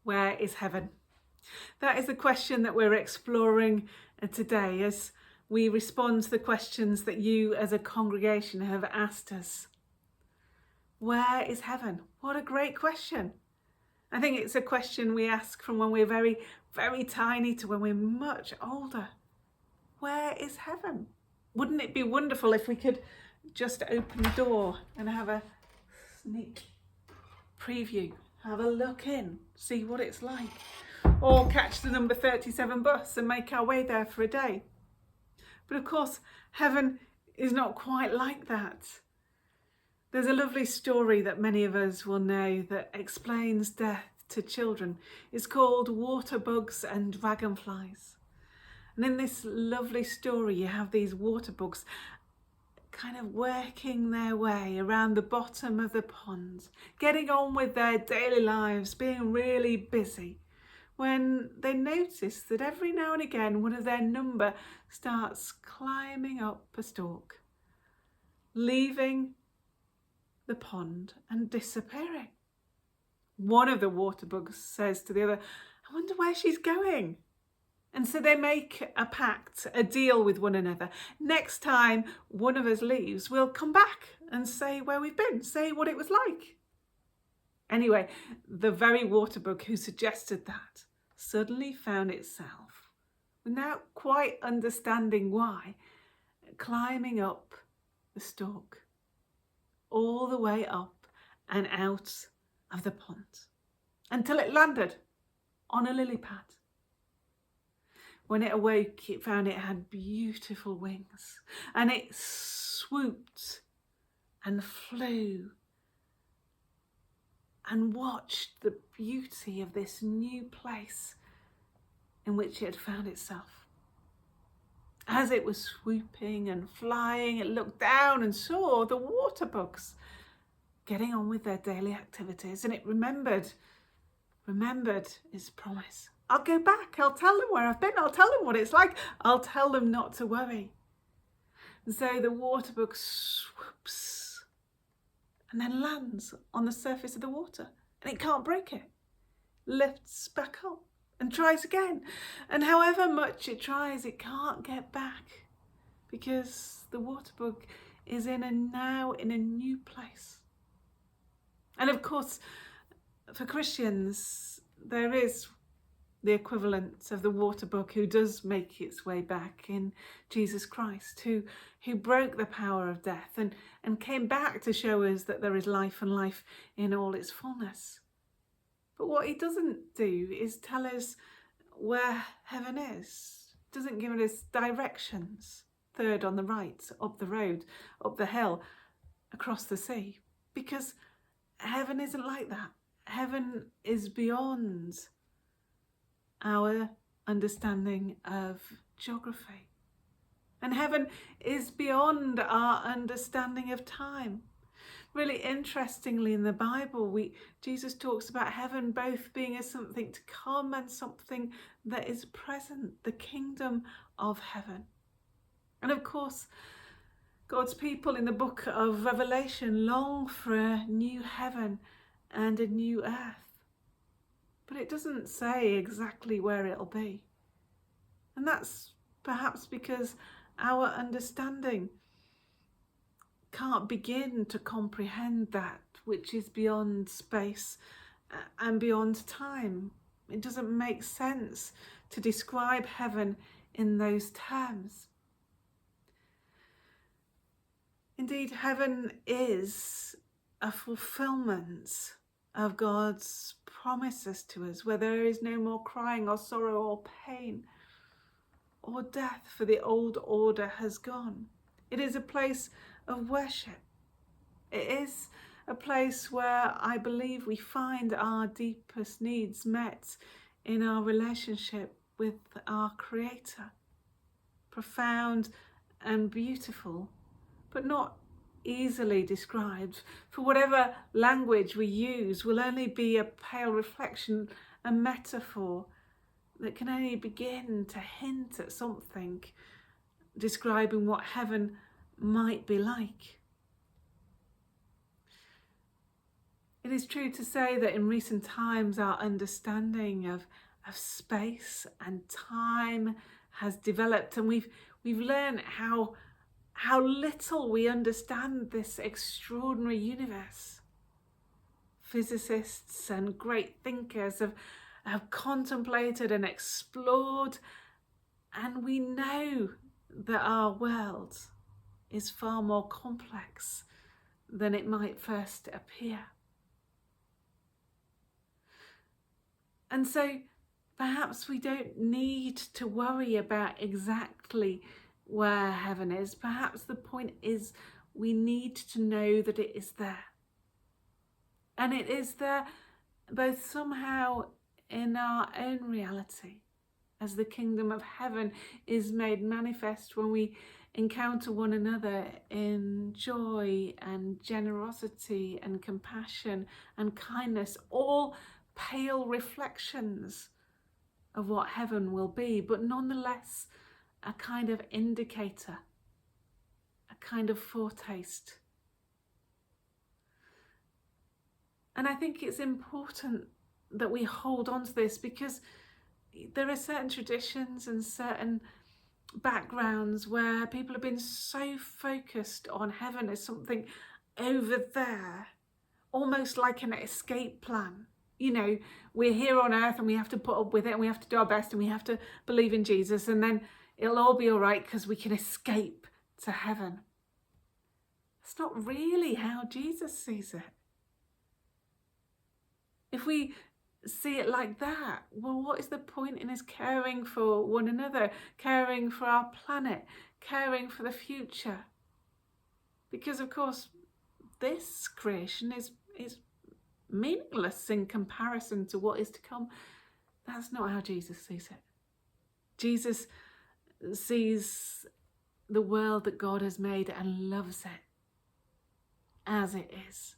Where is heaven? That is the question that we're exploring today as we respond to the questions that you as a congregation have asked us. Where is heaven? What a great question. I think it's a question we ask from when we're very, very tiny to when we're much older. Where is heaven? Wouldn't it be wonderful if we could just open the door and have a sneak preview, have a look in, see what it's like, or catch the number 37 bus and make our way there for a day. But of course, heaven is not quite like that. There's a lovely story that many of us will know that explains death to children. It's called Water Bugs and Dragonflies. And in this lovely story, you have these water bugs kind of working their way around the bottom of the pond, getting on with their daily lives, being really busy, when they notice that every now and again one of their number starts climbing up a stalk, leaving the pond and disappearing. One of the water bugs says to the other, "I wonder where she's going." And so they make a pact, a deal with one another. Next time one of us leaves, we'll come back and say where we've been, say what it was like. Anyway, the very water bug who suggested that suddenly found itself, without quite understanding why, climbing up the stalk, all the way up and out of the pond, until it landed on a lily pad. When it awoke, it found it had beautiful wings, and it swooped and flew and watched the beauty of this new place in which it had found itself. As it was swooping and flying, it looked down and saw the water bugs getting on with their daily activities, and it remembered its promise. I'll go back, I'll tell them where I've been, I'll tell them what it's like, I'll tell them not to worry. And so the water bug swoops and then lands on the surface of the water, and it can't break it. Lifts back up and tries again. And however much it tries, it can't get back, because the water bug is now in a new place. And of course, for Christians, there is the equivalent of the water bug who does make its way back in Jesus Christ, who broke the power of death and came back to show us that there is life, and life in all its fullness. But what he doesn't do is tell us where heaven is. Doesn't give us directions. Third on the right, up the road, up the hill, across the sea. Because heaven isn't like that. Heaven is beyond our understanding of geography. And heaven is beyond our understanding of time. Really interestingly, in the Bible, Jesus talks about heaven both being as something to come and something that is present, the kingdom of heaven. And of course, God's people in the book of Revelation long for a new heaven and a new earth. But it doesn't say exactly where it'll be. And that's perhaps because our understanding can't begin to comprehend that which is beyond space and beyond time. It doesn't make sense to describe heaven in those terms. Indeed, heaven is a fulfillment of God's promises to us, where there is no more crying or sorrow or pain or death, for the old order has gone. It is a place of worship. It is a place where I believe we find our deepest needs met in our relationship with our Creator. Profound and beautiful, but not easily described, for whatever language we use will only be a pale reflection, a metaphor that can only begin to hint at something describing what heaven might be like. It It is true to say that in recent times our understanding of space and time has developed, and we've learned how little we understand this extraordinary universe. Physicists and great thinkers have contemplated and explored, and we know that our world is far more complex than it might first appear. And so perhaps we don't need to worry about exactly where heaven is. Perhaps the point is we need to know that it is there. And it is there both somehow in our own reality, as the kingdom of heaven is made manifest when we encounter one another in joy and generosity and compassion and kindness, all pale reflections of what heaven will be, but nonetheless a kind of indicator, a kind of foretaste. And I think it's important that we hold on to this, because there are certain traditions and certain backgrounds where people have been so focused on heaven as something over there, almost like an escape plan. You know, we're here on earth and we have to put up with it and we have to do our best and we have to believe in Jesus, and then it'll all be all right because we can escape to heaven. That's not really how Jesus sees it. If we see it like that, well, what is the point in us caring for one another, caring for our planet, caring for the future? Because of course this creation is meaningless in comparison to what is to come. That's not how Jesus sees it. Jesus sees the world that God has made and loves it as it is,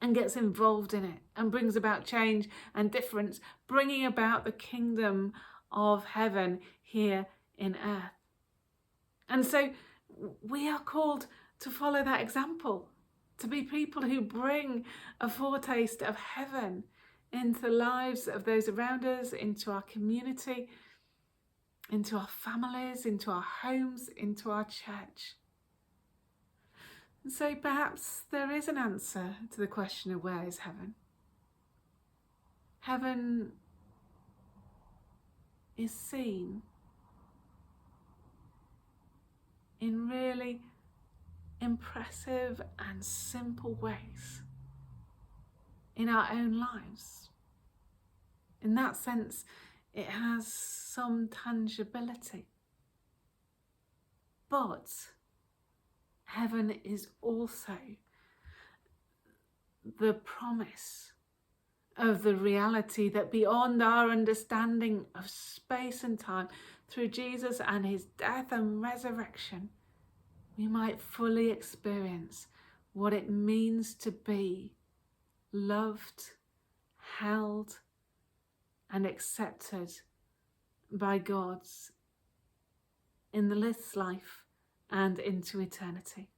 and gets involved in it and brings about change and difference, bringing about the kingdom of heaven here in earth. And so we are called to follow that example, to be people who bring a foretaste of heaven into the lives of those around us, into our community, into our families, into our homes, into our church. And so perhaps there is an answer to the question of where is heaven. Heaven is seen in really impressive and simple ways in our own lives. In that sense, it has some tangibility. But heaven is also the promise of the reality that beyond our understanding of space and time, through Jesus and his death and resurrection, we might fully experience what it means to be loved, held, and accepted by God in this life and into eternity.